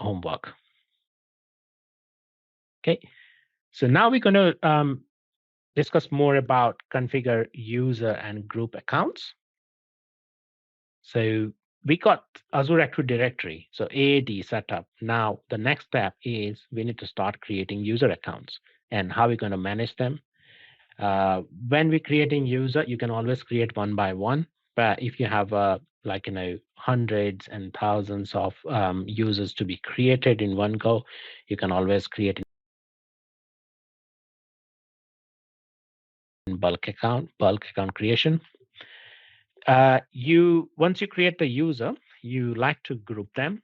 homework. Okay, so now we're going to discuss more about configure user and group accounts. So we got Azure Active Directory, so AAD setup. Now the next step is we need to start creating user accounts and how we're going to manage them. When we're creating user, you can always create one by one. But if you have hundreds and thousands of users to be created in one go, you can always create in bulk account creation. Once you create the user, you like to group them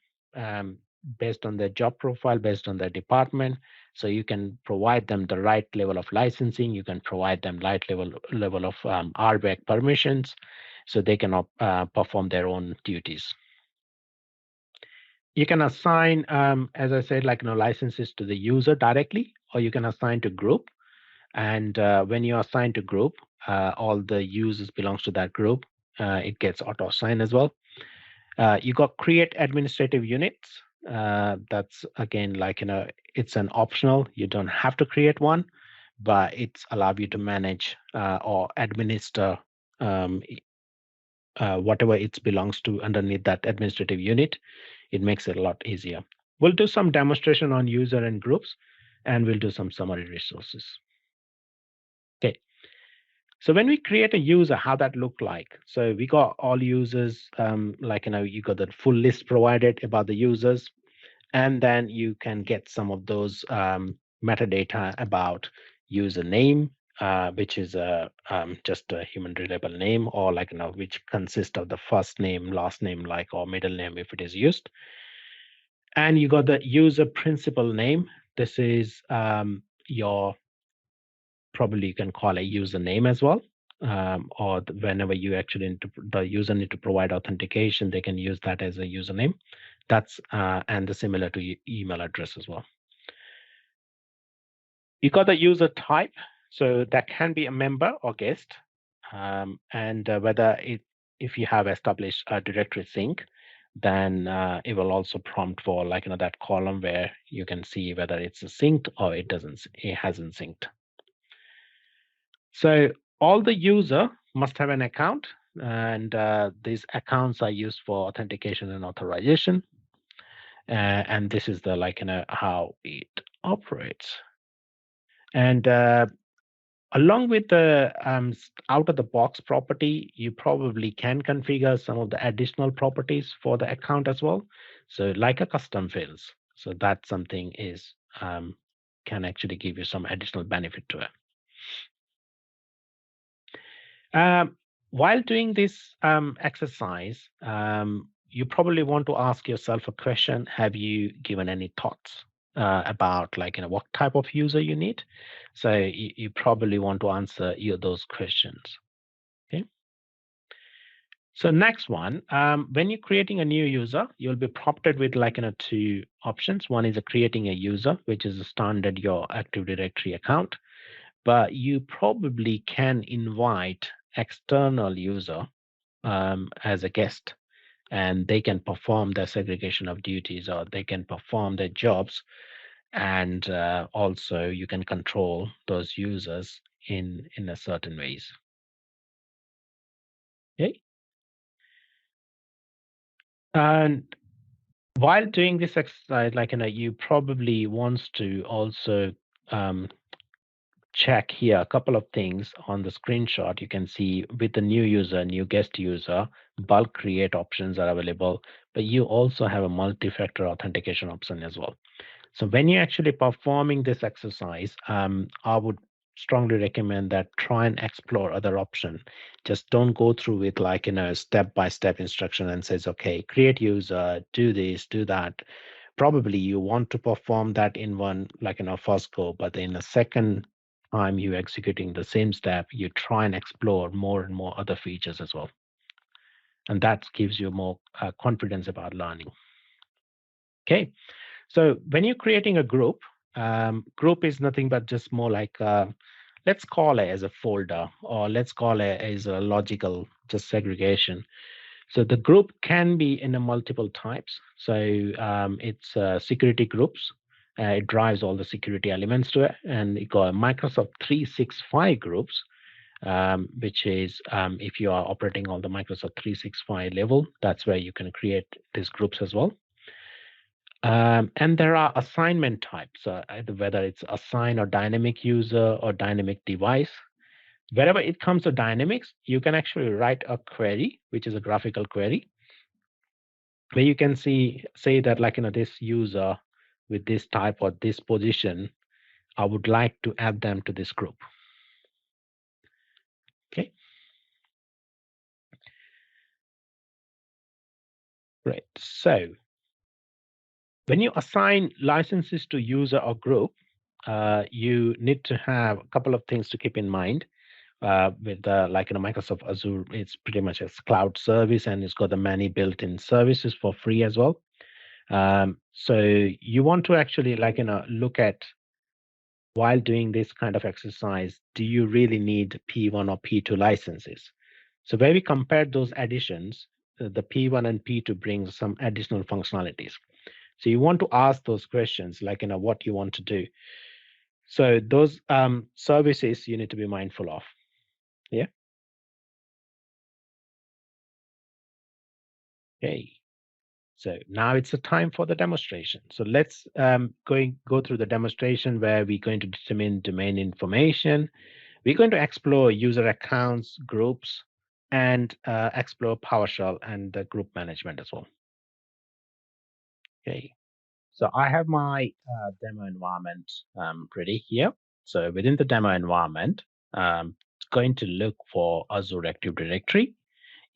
based on their job profile, based on their department. So you can provide them the right level of licensing. You can provide them right level of RBAC permissions, so they can perform their own duties. You can assign, as I said, licenses to the user directly, or you can assign to group. And when you assign to group, all the users belongs to that group. It gets auto assigned as well. You got create administrative units. That's again it's an optional. You don't have to create one, but it's allow you to manage or administer whatever it belongs to underneath that administrative unit. It makes it a lot easier. We'll do some demonstration on user and groups, and we'll do some summary resources. Okay. So when we create a user, how that look like? So we got all users, you got the full list provided about the users, and then you can get some of those metadata about username, which is just a human reliable name, or which consists of the first name, last name, or middle name if it is used. And you got the user principal name. This is your, probably you can call a username as well. Or whenever you actually the user need to provide authentication, they can use that as a username. That's and the similar to email address as well. You got the user type, so that can be a member or guest, and whether if you have established a directory sync, then it will also prompt for that column where you can see whether it's synced or it hasn't synced. So all the user must have an account, and these accounts are used for authentication and authorization. And this is the how it operates. And along with the out-of-the-box property, you probably can configure some of the additional properties for the account as well. So like a custom fields. So that's something is can actually give you some additional benefit to it. While doing this exercise, you probably want to ask yourself a question. Have you given any thoughts about what type of user you need? So you probably want to answer those questions. Okay. So next one, when you're creating a new user, you'll be prompted with two options. One is creating a user, which is a standard your Active Directory account, but you probably can invite external user as a guest, and they can perform their segregation of duties, or they can perform their jobs, and also you can control those users in a certain ways. Okay. And while doing this exercise, you probably wants to also check here a couple of things on the screenshot. You can see with the new user, new guest user, bulk create options are available, but you also have a multi-factor authentication option as well. So when you're actually performing this exercise, I would strongly recommend that try and explore other option. Just don't go through with step-by-step instruction and says, okay, create user, do this, do that. Probably you want to perform that in one, first go, but in a second time you executing the same step, you try and explore more and more other features as well. And that gives you more confidence about learning. Okay, so when you're creating a group, group is nothing but just more let's call it as a folder, or let's call it as a logical just segregation. So the group can be in a multiple types. So it's security groups. It drives all the security elements to it, and you got Microsoft 365 groups, which is if you are operating on the Microsoft 365 level, that's where you can create these groups as well. And there are assignment types, whether it's assign or dynamic user or dynamic device. Wherever it comes to dynamics, you can actually write a query, which is a graphical query, where you can say that, like, this user with this type or this position, I would like to add them to this group. Okay. Great. So when you assign licenses to user or group, you need to have a couple of things to keep in mind. With Microsoft Azure, it's pretty much a cloud service, and it's got the many built-in services for free as well. So you want to actually look at, while doing this kind of exercise, do you really need P1 or P2 licenses? So where we compared those additions, the P1 and P2 brings some additional functionalities. So you want to ask those questions, what you want to do. So those services you need to be mindful of. Yeah. Okay. So now it's the time for the demonstration. So let's go through the demonstration where we're going to determine domain information. We're going to explore user accounts, groups, and explore PowerShell and the group management as well. Okay. So I have my demo environment ready here. So within the demo environment, it's going to look for Azure Active Directory.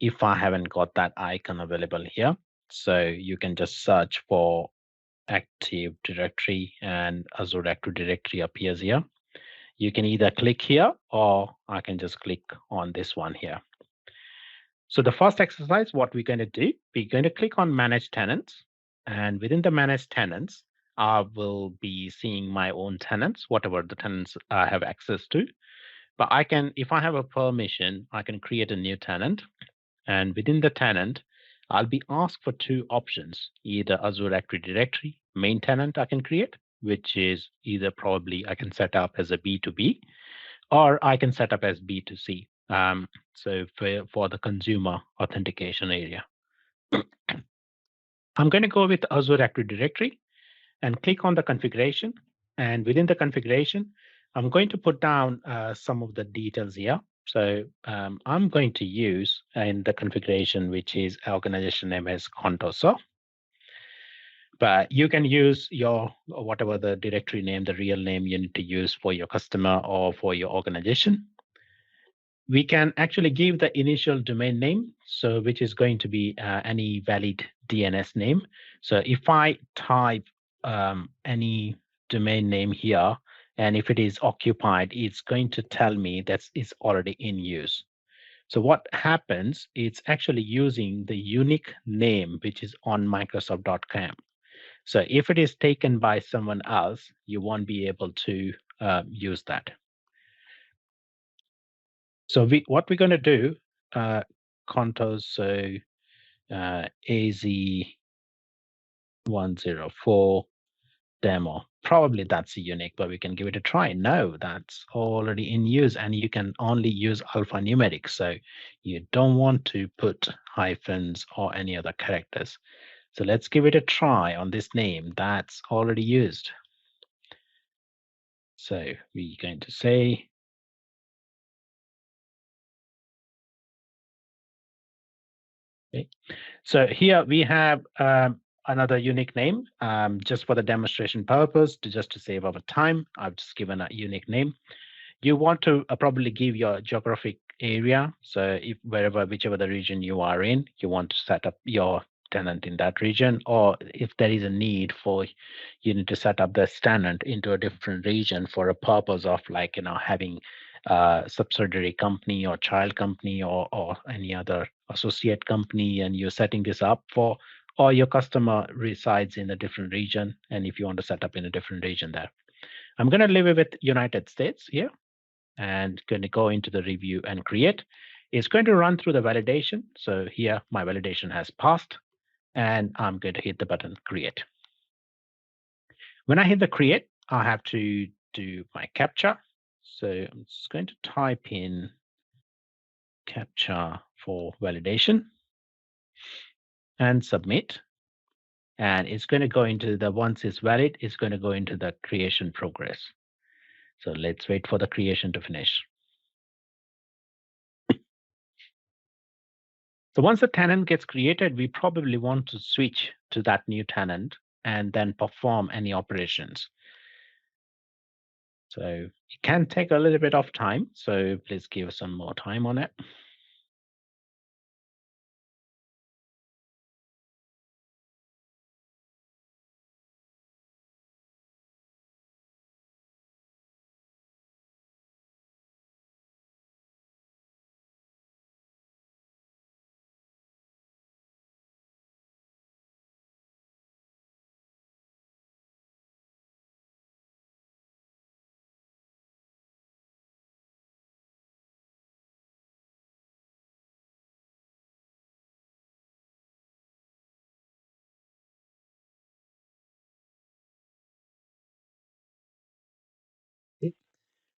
If I haven't got that icon available here, so you can just search for Active Directory and Azure Active Directory appears here. You can either click here or I can just click on this one here. So the first exercise, what we're going to do, we're going to click on Manage Tenants. And within the Manage Tenants, I will be seeing my own tenants, whatever the tenants I have access to. But I can, if I have a permission, I can create a new tenant. And within the tenant, I'll be asked for two options, either Azure Active Directory main tenant I can create, which is either probably I can set up as a B2B, or I can set up as B2C. So for the consumer authentication area. I'm going to go with Azure Active Directory and click on the configuration. And within the configuration, I'm going to put down some of the details here. So I'm going to use in the configuration, which is organization name as Contoso. But you can use your whatever the directory name, the real name you need to use for your customer or for your organization. We can actually give the initial domain name, so which is going to be any valid DNS name. So if I type any domain name here, and if it is occupied, it's going to tell me that it's already in use. So what happens, it's actually using the unique name, which is on Microsoft.com. So if it is taken by someone else, you won't be able to use that. So what we're going to do, contours, so AZ104 demo. Probably that's unique, but we can give it a try. No, that's already in use, and you can only use alphanumeric. So you don't want to put hyphens or any other characters. So let's give it a try on this name that's already used. So we're going to say, okay. So here we have another unique name, just for the demonstration purpose, just to save our time. I've just given a unique name. You want to probably give your geographic area. So if whichever the region you are in, you want to set up your tenant in that region, or if there is a need for you need to set up this tenant into a different region for a purpose of having a subsidiary company or child company or any other associate company, and you're setting this up for, or your customer resides in a different region, and if you want to set up in a different region there. I'm going to leave it with United States here and going to go into the review and create. It's going to run through the validation. So here my validation has passed, and I'm going to hit the button create. When I hit the create, I have to do my captcha. So I'm just going to type in captcha for validation and submit. And it's going to go into the, once it's valid, it's going to go into the creation progress. So let's wait for the creation to finish. So once the tenant gets created, we probably want to switch to that new tenant and then perform any operations. So it can take a little bit of time. So please give some more time on it.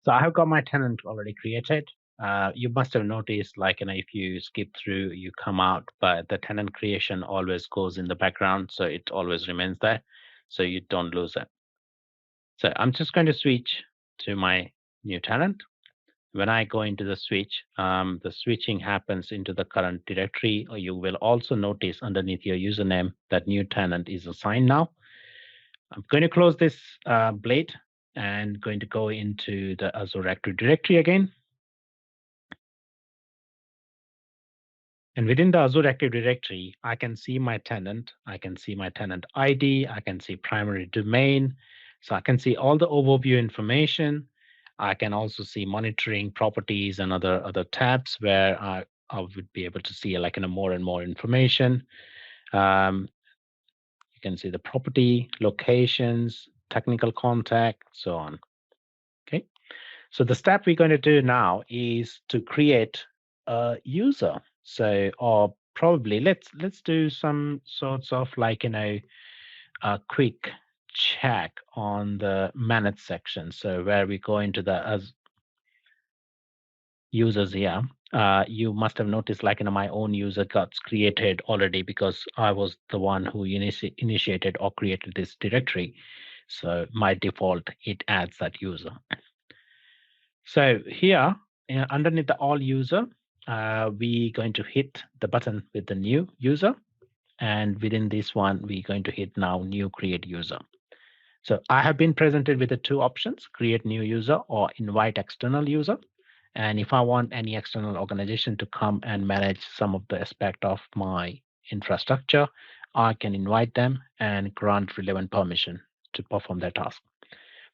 So I have got my tenant already created. You must have noticed, like, if you skip through, you come out, but the tenant creation always goes in the background, so it always remains there, so you don't lose it. So I'm just going to switch to my new tenant. When I go into the switch, the switching happens into the current directory, or you will also notice underneath your username that new tenant is assigned now. I'm going to close this blade and going to go into the Azure Active Directory again. And within the Azure Active Directory, I can see my tenant. I can see my tenant ID. I can see primary domain. So I can see all the overview information. I can also see monitoring properties and other tabs where I would be able to see like more and more information. You can see the property, locations, technical contact, so on. Okay. So the step we're going to do now is to create a user. So, or probably let's do some sorts of like a quick check on the manage section. So where we go into the as users here, you must have noticed like my own user got created already because I was the one who initiated or created this directory. So my default, it adds that user. So here, underneath the all user, we're going to hit the button with the new user. And within this one, we're going to hit now new create user. So I have been presented with the two options, create new user or invite external user. And if I want any external organization to come and manage some of the aspect of my infrastructure, I can invite them and grant relevant permission to perform their task.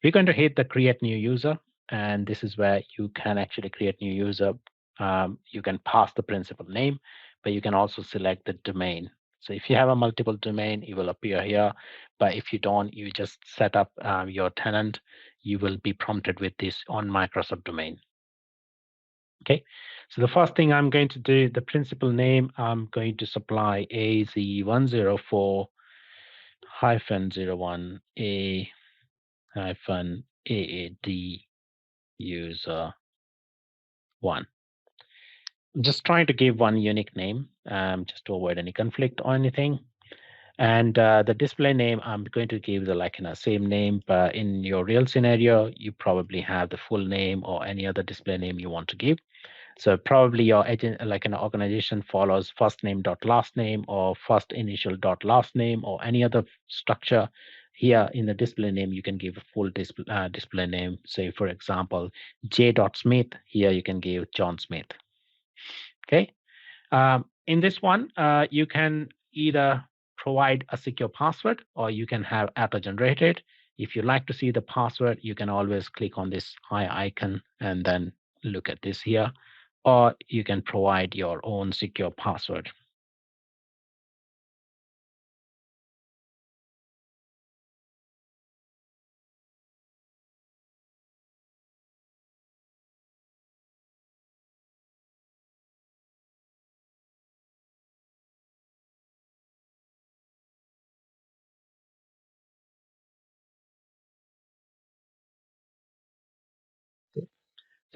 We're going to hit the create new user, and this is where you can actually create new user. You can pass the principal name, but you can also select the domain. So if you have a multiple domain, it will appear here. But if you don't, you just set up your tenant. You will be prompted with this on Microsoft domain. Okay, so the first thing I'm going to do, the principal name, I'm going to supply AZ104 -01 A AAD user 1. I'm just trying to give one unique name just to avoid any conflict or anything. And the display name, I'm going to give the same name, but in your real scenario, you probably have the full name or any other display name you want to give. So probably your agent, like an organization, follows first name dot last name or first initial dot last name or any other structure. Here in the display name, you can give a full display name. Say, for example, J. Smith. Here you can give John Smith. Okay. In this one, you can either provide a secure password or you can have auto-generated. If you like to see the password, you can always click on this eye icon and then look at this here, or you can provide your own secure password.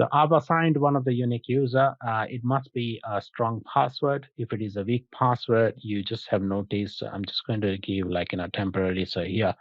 So I've assigned one of the unique user. It must be a strong password. If it is a weak password, you just have noticed. I'm just going to give like temporary. So here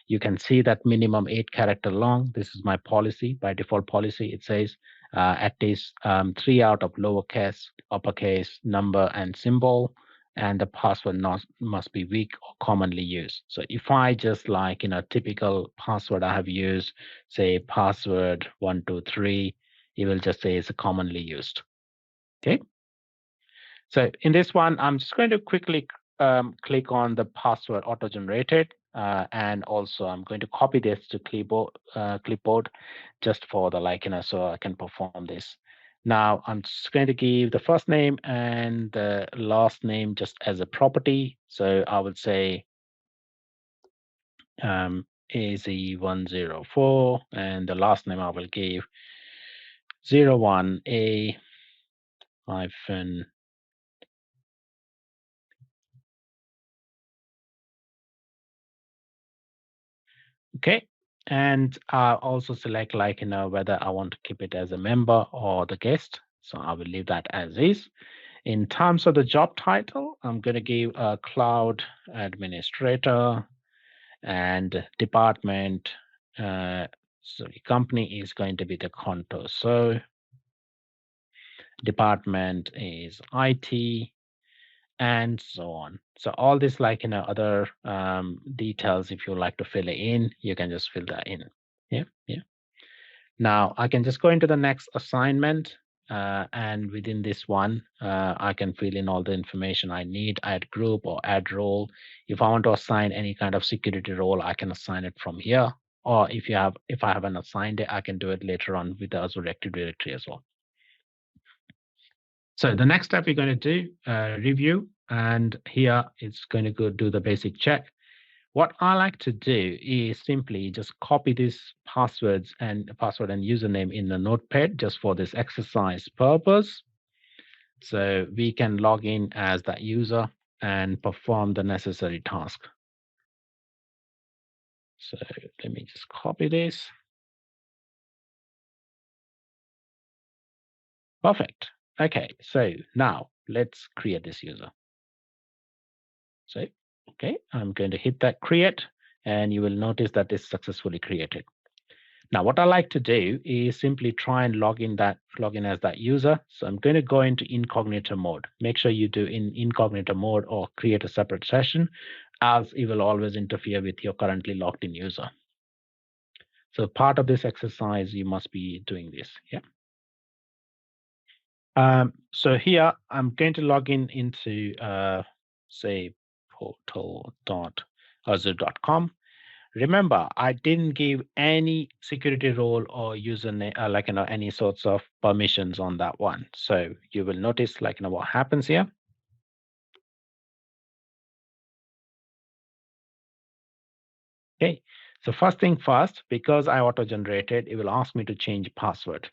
you can see that minimum 8-character long. This is my policy. By default policy, it says at least 3 out of lowercase, uppercase, number, and symbol. And the password must be weak or commonly used. So if I just like typical password I have used, say password 123, it will just say it's commonly used. Okay. So in this one, I'm just going to quickly click on the password auto-generated, and also I'm going to copy this to clipboard, just for the so I can perform this. Now I'm just going to give the first name and the last name just as a property. So I would say AZ104, and the last name I will give 01A hyphen. Okay. And I'll also select whether I want to keep it as a member or the guest. So I will leave that as is. In terms of the job title, I'm going to give a cloud administrator, and department. So the company is going to be the Contour. So department is IT, and so on. So all this other details, if you like to fill it in, you can just fill that in. Yeah, yeah. Now I can just go into the next assignment, and within this one, I can fill in all the information I need, add group or add role. If I want to assign any kind of security role, I can assign it from here. Or if I haven't assigned it, I can do it later on with the Azure Active Directory as well. So the next step we're going to do, review, and here it's going to go do the basic check. What I like to do is simply just copy these passwords and username in the notepad just for this exercise purpose. So we can log in as that user and perform the necessary task. So let me just copy this. Perfect. Okay, so now let's create this user. So, okay, I'm going to hit that create, and you will notice that it's successfully created. Now, what I like to do is simply try and log in as that user. So I'm going to go into incognito mode. Make sure you do in incognito mode or create a separate session, as it will always interfere with your currently logged in user. So part of this exercise, you must be doing this. Yeah. So here I'm going to log in into say portal.azure.com. Remember, I didn't give any security role or username, any sorts of permissions on that one. So you will notice, what happens here. Okay. So first thing first, because I auto-generated, it will ask me to change password.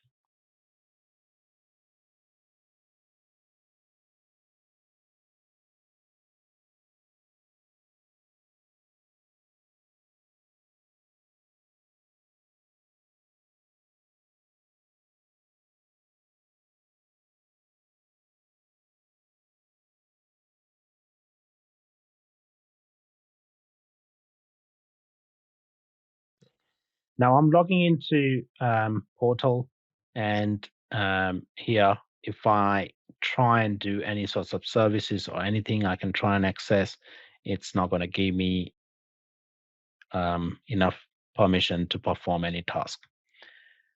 Now I'm logging into portal, and here, if I try and do any sorts of services or anything I can try and access, it's not going to give me enough permission to perform any task.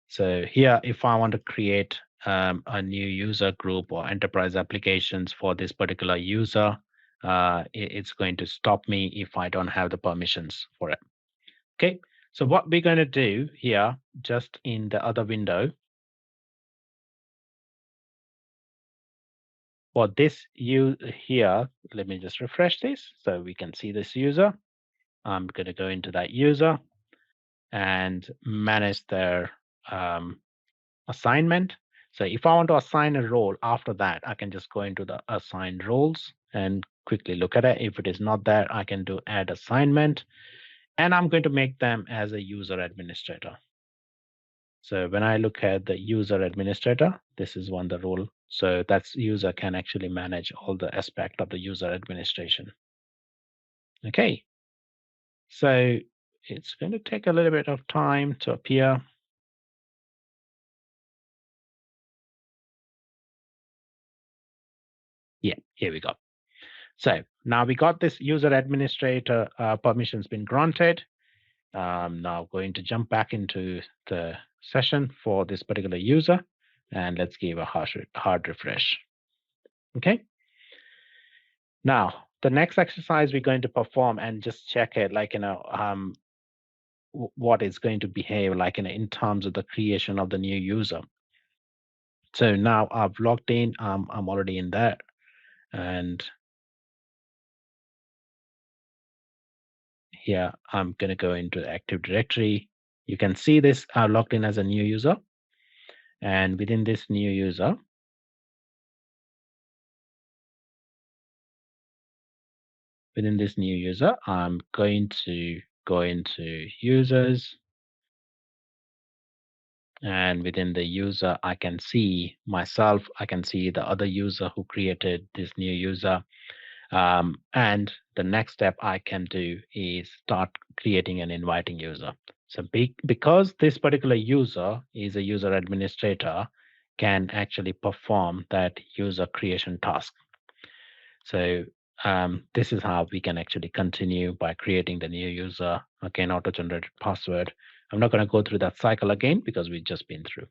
So here, if I want to create a new user group or enterprise applications for this particular user, it's going to stop me if I don't have the permissions for it. Okay, so what we're going to do here, just in the other window, for this here, let me just refresh this so we can see this user. I'm going to go into that user and manage their assignment. So if I want to assign a role after that, I can just go into the assigned roles and quickly look at it. If it is not there, I can do add assignment, and I'm going to make them as a user administrator. So when I look at the user administrator, this is one the role. So that's user can actually manage all the aspect of the user administration. Okay. So it's going to take a little bit of time to appear. Yeah, here we go. So now we got this user administrator permissions been granted. Now going to jump back into the session for this particular user, and let's give a hard refresh. Okay. Now the next exercise we're going to perform and just check it, like what is going to behave like in terms of the creation of the new user. So now I've logged in. I'm already in there, and here I'm going to go into Active Directory. You can see this logged in as a new user. And within this new user, I'm going to go into users. And within the user, I can see myself. I can see the other user who created this new user. And the next step I can do is start creating and inviting user. So because this particular user is a user administrator, can actually perform that user creation task. So this is how we can actually continue by creating the new user, again, auto-generated password. I'm not going to go through that cycle again because we've just been through.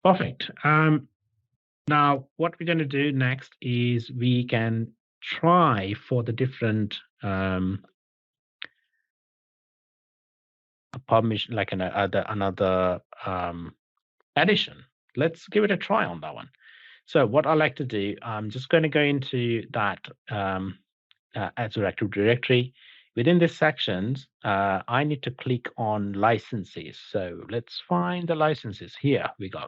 Perfect. Now, what we're going to do next is we can try for the different permission, like another addition. Let's give it a try on that one. So what I like to do, I'm just going to go into that Azure Active Directory. Within this sections, I need to click on licenses. So let's find the licenses. Here we go.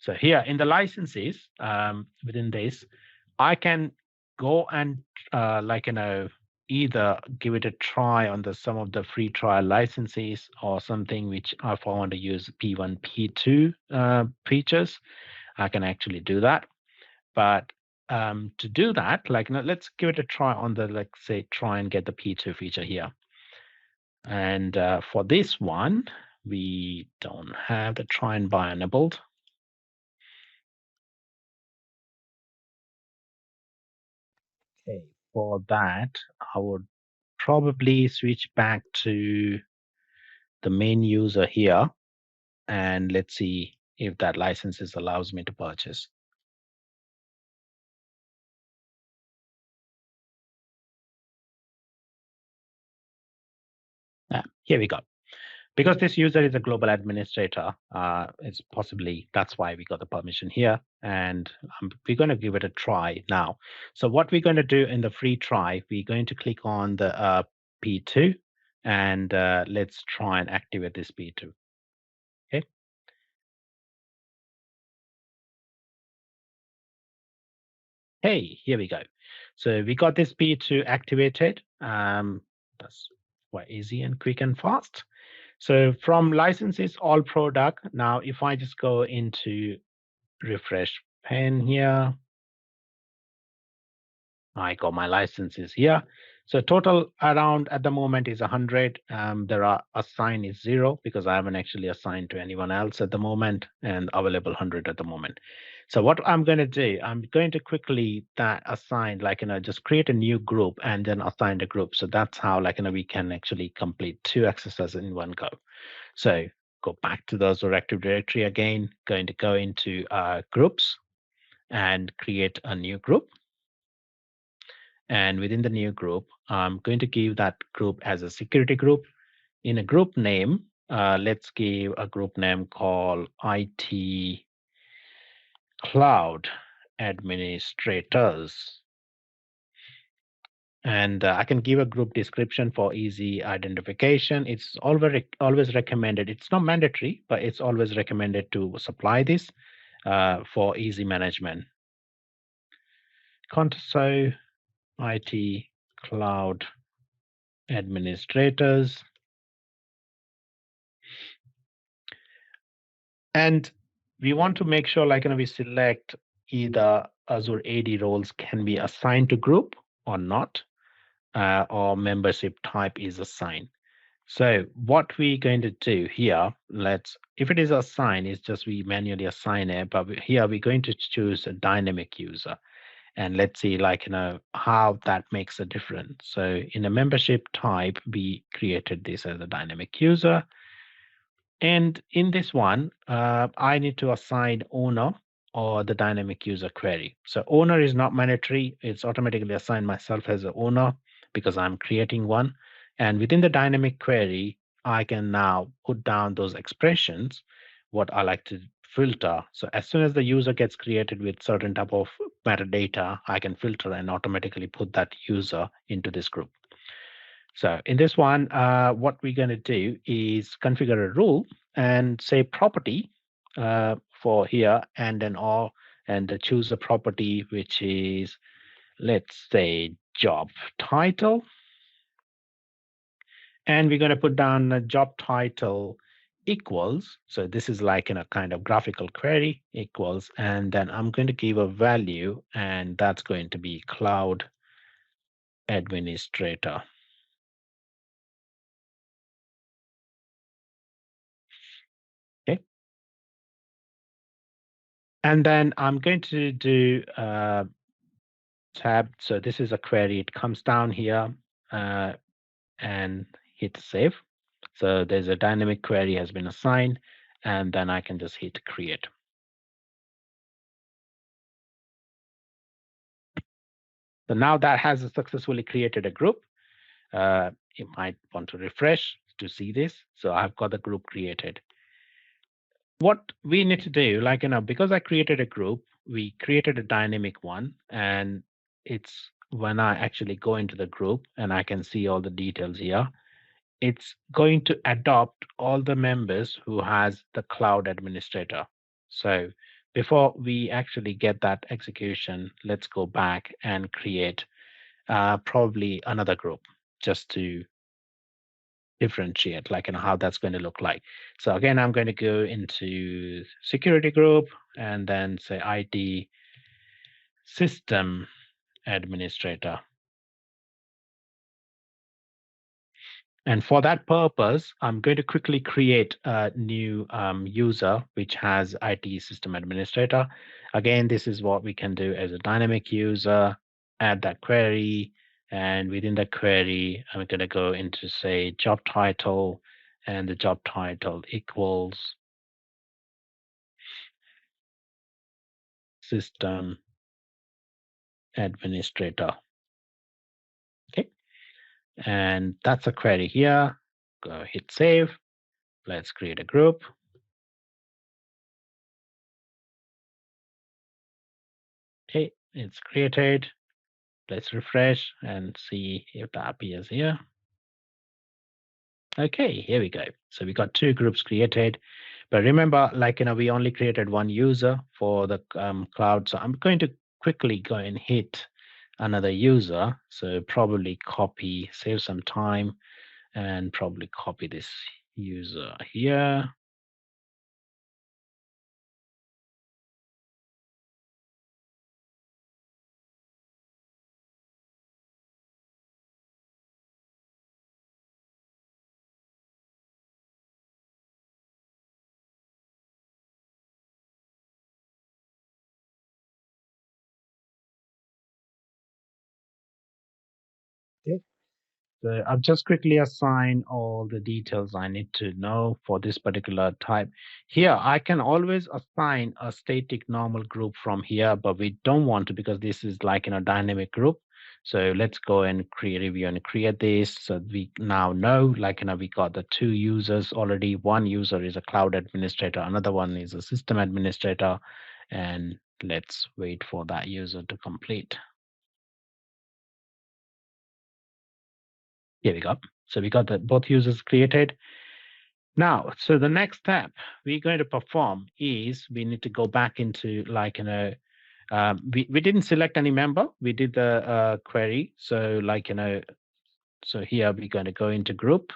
So here in the licenses, within this, I can go and either give it a try on some of the free trial licenses or something which if I want to use P1, P2 features, I can actually do that. But to do that, let's give it a try on say, try and get the P2 feature here. And for this one, we don't have the try and buy enabled. Okay, for that, I would probably switch back to the main user here, and let's see if that licenses allows me to purchase. Here we go. Because this user is a global administrator, it's possibly that's why we got the permission here. And we're going to give it a try now. So what we're going to do in the free try, we're going to click on the P2, and let's try and activate this P2. Okay. Hey, here we go. So we got this P2 activated. That's quite easy and quick and fast. So from licenses, all product. Now, if I just go into refresh pen here, I got my licenses here. So total around at the moment is 100. There are assigned is 0 because I haven't actually assigned to anyone else at the moment, and available 100 at the moment. So what I'm going to do, I'm going to quickly that assign, just create a new group and then assign the group. So that's how we can actually complete 2 exercises in one go. So go back to the Azure Active Directory again, going to go into groups and create a new group. And within the new group, I'm going to give that group as a security group. In a group name, let's give a group name called IT Cloud Administrators. And I can give a group description for easy identification. It's always recommended. It's not mandatory, but it's always recommended to supply this for easy management. So IT Cloud Administrators. And we want to make sure we select either Azure AD roles can be assigned to group or not, or membership type is assigned. So what we're going to do here, if it is assigned, it's just we manually assign it, but here we're going to choose a dynamic user. And let's see how that makes a difference. So in a membership type, we created this as a dynamic user. And in this one, I need to assign owner or the dynamic user query. So owner is not mandatory. It's automatically assigned myself as the owner because I'm creating one. And within the dynamic query, I can now put down those expressions, what I like to filter. So as soon as the user gets created with certain type of metadata, I can filter and automatically put that user into this group. So in this one, what we're going to do is configure a rule and say property for here and then all, and choose a property which is, let's say, job title. And we're going to put down a job title equals. So this is like in a kind of graphical query equals. And then I'm going to give a value, and that's going to be cloud administrator. Okay. And then I'm going to do tab. So this is a query. It comes down here and hit save. So there's a dynamic query has been assigned, and then I can just hit create. So now that has successfully created a group. You might want to refresh to see this. So I've got the group created. What we need to do, because I created a group, we created a dynamic one, and it's when I actually go into the group and I can see all the details here, it's going to adopt all the members who has the cloud administrator. So before we actually get that execution, let's go back and create probably another group just to differentiate how that's going to look like. So again, I'm going to go into security group and then say IT system administrator. And for that purpose, I'm going to quickly create a new user which has IT system administrator. Again, this is what we can do as a dynamic user, add that query. And within the query, I'm going to go into, say, job title, and the job title equals system administrator. Okay. And that's a query here. Go hit save. Let's create a group. Okay, it's created. Let's refresh and see if that appears here. Okay, here we go. So we got two groups created. But remember, we only created one user for the cloud. So I'm going to quickly go and hit another user. So probably copy, save some time, and probably copy this user here. Okay. So I've just quickly assigned all the details I need to know for this particular type. Here, I can always assign a static normal group from here, but we don't want to because this is like in a dynamic group. So let's go and review and create this. So we now know, we got the two users already. One user is a cloud administrator, another one is a system administrator. And let's wait for that user to complete. Here we go. So we got both users created. Now, so the next step we're going to perform is we need to go back into we didn't select any member. We did the query. So so here we're going to go into group.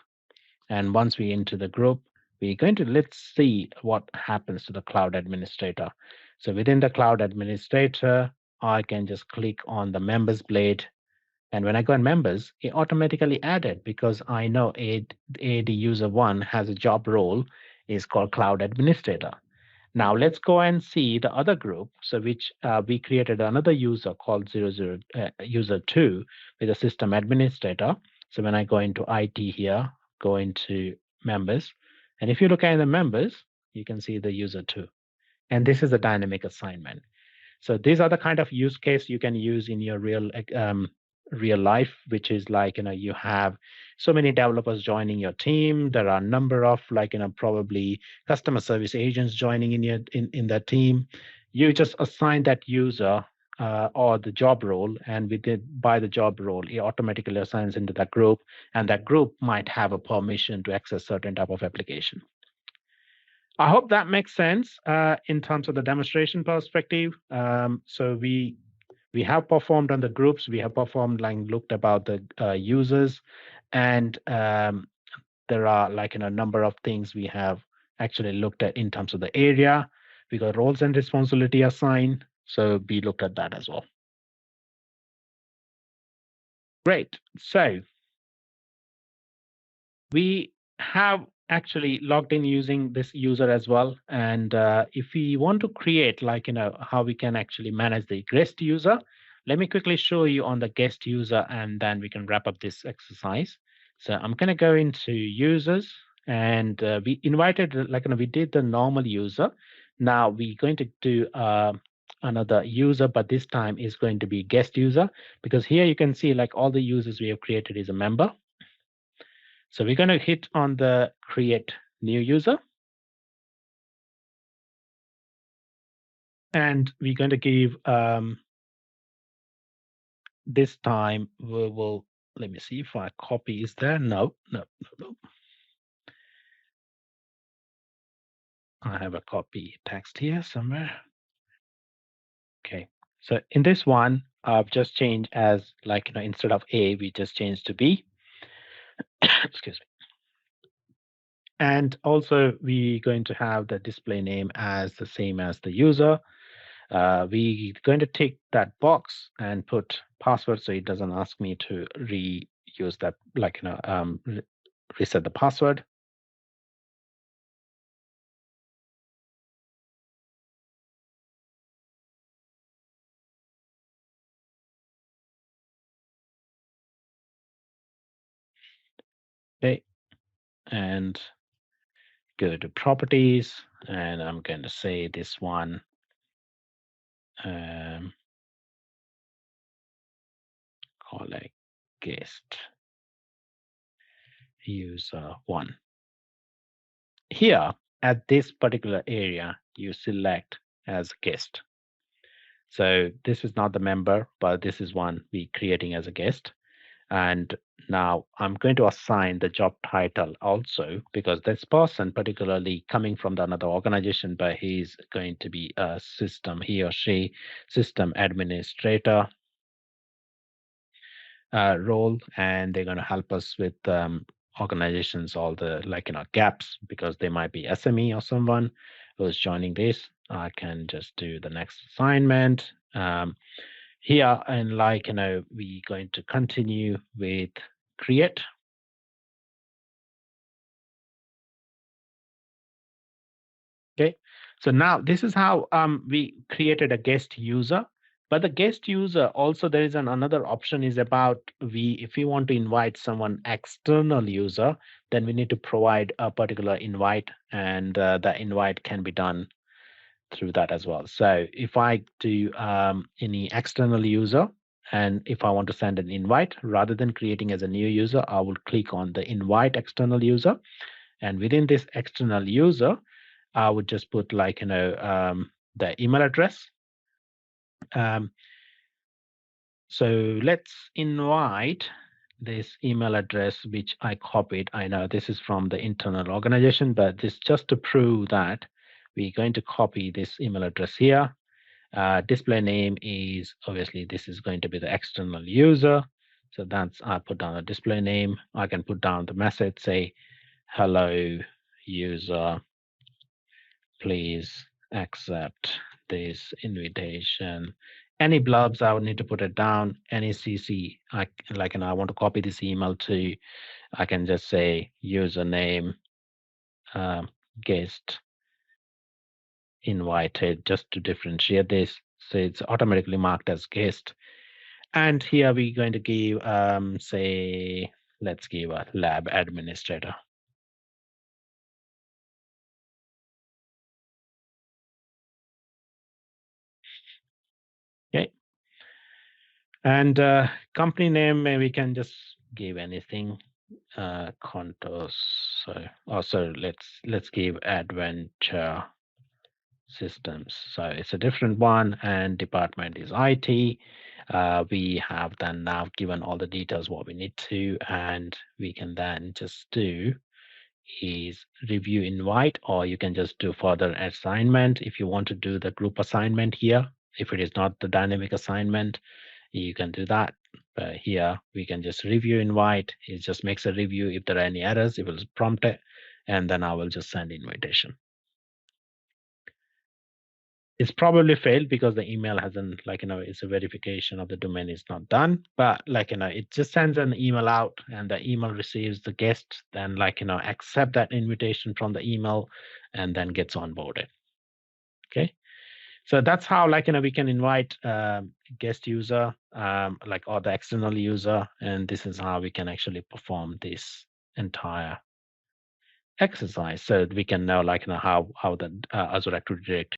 And once we into the group, we're going to let's see what happens to the cloud administrator. So within the cloud administrator, I can just click on the members blade. And when I go on members, it automatically added because I know AD user one has a job role is called cloud administrator. Now let's go and see the other group. So which we created another user called user 2 with a system administrator. So when I go into IT here, go into members, and if you look at the members, you can see the user 2. And this is a dynamic assignment. So these are the kind of use case you can use in your real life, which is like, you have so many developers joining your team. There are a number of like, probably customer service agents joining in in that team. You just assign that user or the job role, and by the job role, it automatically assigns into that group, and that group might have a permission to access certain type of application. I hope that makes sense in terms of the demonstration perspective. So we have performed on the groups. We have performed like looked about the users, and there are like a number of things we have actually looked at in terms of the area. We got roles and responsibility assigned, so we looked at that as well. Great. So we have actually logged in using this user as well. And if we want to create like, how we can actually manage the guest user, let me quickly show you on the guest user, and then we can wrap up this exercise. So I'm going to go into users, and we invited, like, we did the normal user. Now we're going to do another user, but this time is going to be guest user, because here you can see like all the users we have created is a member. So we're going to hit on the create new user. And we're going to give, this time we will, let me see if our copy is there. No. I have a copy text here somewhere. Okay. So in this one, I've just changed as like, instead of A, we just changed to B. Excuse me. And also we're going to have the display name as the same as the user. We're going to tick that box and put password, so it doesn't ask me to reuse that, like, reset the password. Okay, and go to properties, and I'm going to say this one. Call it guest user one. Here at this particular area, you select as guest. So this is not the member, but this is one we creating as a guest. And now I'm going to assign the job title also, because this person particularly coming from another organization, but he's going to be a system, he or she, system administrator role, and they're going to help us with organizations, all the like, gaps, because they might be SME or someone who's joining this. I can just do the next assignment. Here, and like, we're going to continue with create. Okay, so now this is how we created a guest user. But the guest user also, there is another option is about if we want to invite someone external user, then we need to provide a particular invite, and the invite can be done through that as well. So if I do any external user, and if I want to send an invite rather than creating as a new user, I will click on the invite external user, and within this external user, I would just put like, the email address. So let's invite this email address, which I copied. I know this is from the internal organization, but this just to prove that we're going to copy this email address here. Display name is obviously this is going to be the external user. So I put down a display name. I can put down the message, say hello user, please accept this invitation. Any blurbs, I would need to put it down. Any CC, and I want to copy this email to, I can just say username, guest invited, just to differentiate this. So it's automatically marked as guest. And here we're going to give, say, let's give a lab administrator. Okay. And company name, we can just give anything. Contours. So let's give adventure systems. So it's a different one, and department is IT. We have then now given all the details what we need to, and we can then just do is review invite, or you can just do further assignment if you want to do the group assignment here. If it is not the dynamic assignment, you can do that. But here we can just review invite. It just makes a review. If there are any errors, it will prompt it, and then I will just send invitation. It's probably failed because the email hasn't, it's a verification of the domain is not done. But it just sends an email out, and the email receives the guest, then accept that invitation from the email, and then gets onboarded. Okay. So that's how we can invite guest user, or the external user, and this is how we can actually perform this entire exercise. So we can know how the Azure Active Directory